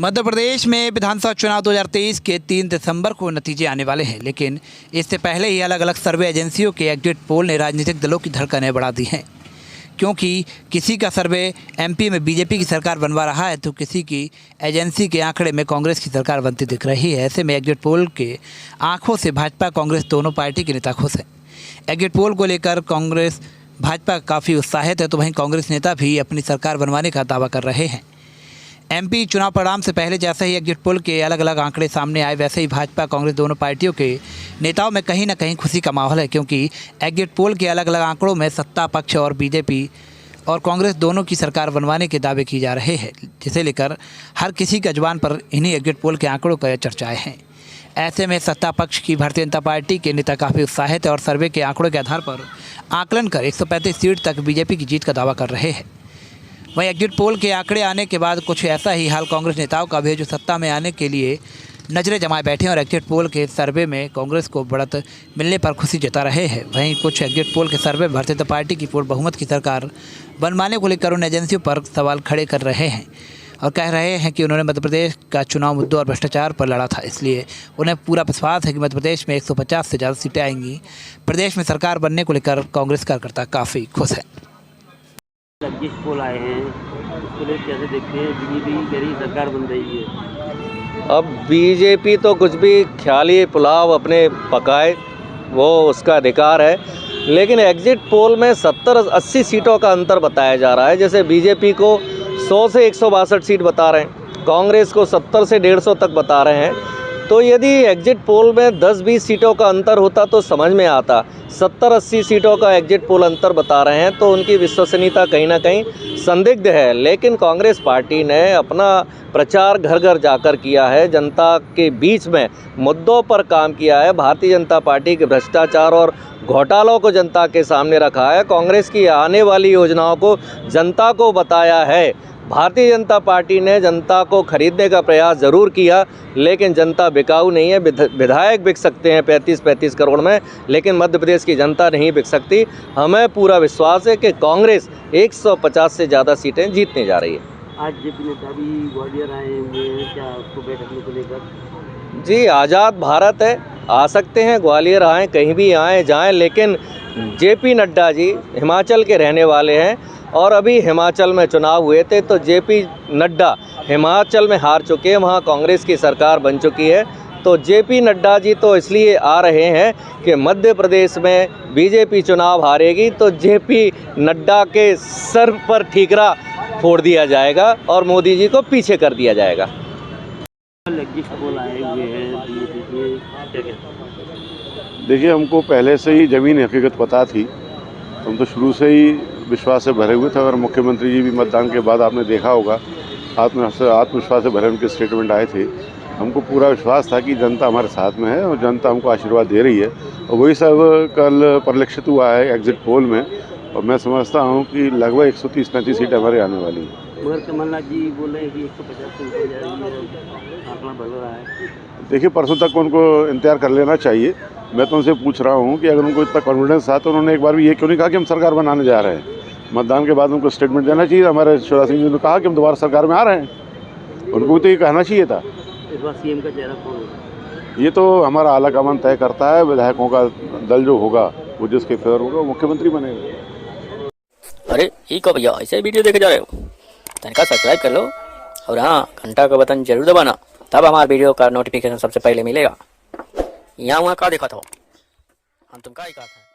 मध्य प्रदेश में विधानसभा चुनाव 2023 के 3 दिसंबर को नतीजे आने वाले हैं, लेकिन इससे पहले ही अलग अलग सर्वे एजेंसियों के एग्जिट पोल ने राजनीतिक दलों की धड़कनें बढ़ा दी हैं। क्योंकि किसी का सर्वे एमपी में बीजेपी की सरकार बनवा रहा है तो किसी की एजेंसी के आंकड़े में कांग्रेस की सरकार बनती दिख रही है। ऐसे में एग्जिट पोल के आंखों से भाजपा कांग्रेस दोनों पार्टी के नेता खुश हैं। एग्जिट पोल को लेकर कांग्रेस भाजपा काफ़ी उत्साहित है, तो वहीं कांग्रेस नेता भी अपनी सरकार बनवाने का दावा कर रहे हैं। एमपी चुनाव परिणाम से पहले जैसे ही एग्जिट पोल के अलग अलग आंकड़े सामने आए, वैसे ही भाजपा कांग्रेस दोनों पार्टियों के नेताओं में कहीं ना कहीं खुशी का माहौल है। क्योंकि एग्जिट पोल के अलग अलग आंकड़ों में सत्ता पक्ष और बीजेपी और कांग्रेस दोनों की सरकार बनवाने के दावे किए जा रहे हैं, जिसे लेकर हर किसी के जुबान पर इन्हीं एग्जिट पोल के आंकड़ों का चर्चाएँ हैं। ऐसे में सत्ता पक्ष की भारतीय जनता पार्टी के नेता काफ़ी उत्साहित है और सर्वे के आंकड़ों के आधार पर आकलन कर 135 सीट तक बीजेपी की जीत का दावा कर रहे हैं। वहीं एग्जिट पोल के आंकड़े आने के बाद कुछ ऐसा ही हाल कांग्रेस नेताओं का भी है, जो सत्ता में आने के लिए नजरें जमाए बैठे हैं और एग्जिट पोल के सर्वे में कांग्रेस को बढ़त मिलने पर खुशी जता रहे हैं। वहीं कुछ एग्जिट पोल के सर्वे भारतीय जनता पार्टी की पूर्ण बहुमत की सरकार बनवाने को लेकर उन एजेंसियों पर सवाल खड़े कर रहे हैं और कह रहे हैं कि उन्होंने मध्य प्रदेश का चुनाव मुद्दों और भ्रष्टाचार पर लड़ा था, इसलिए उन्हें पूरा विश्वास है कि मध्य प्रदेश में 150 से ज़्यादा सीटें आएंगी। प्रदेश में सरकार बनने को लेकर कांग्रेस कार्यकर्ता काफ़ी खुश है। एग्जिट पोल आए हैं, उसको लेकर कैसे देखते हैं? बीजेपी कह रही सरकार बन रही है। अब बीजेपी तो कुछ भी ख्याली पुलाव अपने पकाए, वो उसका अधिकार है, लेकिन एग्जिट पोल में 70-80 सीटों का अंतर बताया जा रहा है। जैसे बीजेपी को 100 से 162 सीट बता रहे हैं, कांग्रेस को 70 से 150 तक बता रहे हैं। तो यदि एग्जिट पोल में 10-20 सीटों का अंतर होता तो समझ में आता। 70-80 सीटों का एग्जिट पोल अंतर बता रहे हैं तो उनकी विश्वसनीयता कहीं ना कहीं संदिग्ध है। लेकिन कांग्रेस पार्टी ने अपना प्रचार घर घर जाकर किया है, जनता के बीच में मुद्दों पर काम किया है। भारतीय जनता पार्टी के भ्रष्टाचार और घोटालों को जनता के सामने रखा है, कांग्रेस की आने वाली योजनाओं को जनता को बताया है। भारतीय जनता पार्टी ने जनता को खरीदने का प्रयास ज़रूर किया, लेकिन जनता बिकाऊ नहीं है। विधायक बिक सकते हैं 35-35 करोड़ में, लेकिन मध्य प्रदेश की जनता नहीं बिक सकती। हमें पूरा विश्वास है कि कांग्रेस 150 से ज़्यादा सीटें जीतने जा रही है। आज जेपी नेता भी ग्वालियर आए हुए हैं, क्या उसको बैठकने को लेकर? जी, आज़ाद भारत है, आ सकते हैं, ग्वालियर आएँ, कहीं भी आएँ जाएँ, लेकिन जेपी नड्डा जी हिमाचल के रहने वाले हैं और अभी हिमाचल में चुनाव हुए थे तो जेपी नड्डा हिमाचल में हार चुके हैं, वहाँ कांग्रेस की सरकार बन चुकी है। तो जेपी नड्डा जी तो इसलिए आ रहे हैं कि मध्य प्रदेश में बीजेपी चुनाव हारेगी तो जेपी नड्डा के सर पर ठीकरा फोड़ दिया जाएगा और मोदी जी को पीछे कर दिया जाएगा। एग्जिट पोल आए हुए हैं बीजेपी के, क्या कहते हैं? देखिए, हमको पहले से ही ज़मीन हकीकत पता थी, हम तो शुरू से ही विश्वास से भरे हुए थे। और मुख्यमंत्री जी भी मतदान के बाद आपने देखा होगा आत्मविश्वास से भरे उनके स्टेटमेंट आए थे। हमको पूरा विश्वास था कि जनता हमारे साथ में है और जनता हमको आशीर्वाद दे रही है, और वही सब कल परिलक्षित हुआ है एग्जिट पोल में। और मैं समझता हूँ कि लगभग 130-135 सीटें हमारे आने वाली हैं। मगर कमलनाथ जी बोल रहे हैं कि 150 से ऊपर जा रही है, आंकड़ा बढ़ रहा है। देखिए, परसों तक उनको इंतजार कर लेना चाहिए। मैं तो उनसे पूछ रहा हूँ कि अगर उनको इतना कॉन्फिडेंस था तो उन्होंने एक बार भी ये क्यों नहीं कहा कि हम सरकार बनाने जा रहे हैं। मतदान के बाद उनको स्टेटमेंट देना चाहिए। हमारे शिवराज सिंह जी ने कहा कि हम दोबारा सरकार में आ रहे हैं, उनको तो ये कहना चाहिए था। इस बार सीएम का चेहरा कौन होगा? ये तो हमारा आलाकमान तय करता है। विधायकों का दल जो होगा, वो जिसके फेवर होगा, वो मुख्यमंत्री बनेगा। अरे ये कब भैया ऐसे वीडियो देखे जा रहे हो? तनिका सब्सक्राइब कर लो और हाँ, घंटा का बटन जरूर दबाना, तब हमारे वीडियो का नोटिफिकेशन सबसे पहले मिलेगा। यहाँ वहाँ का देखा था हम, तुम का ही कहा था।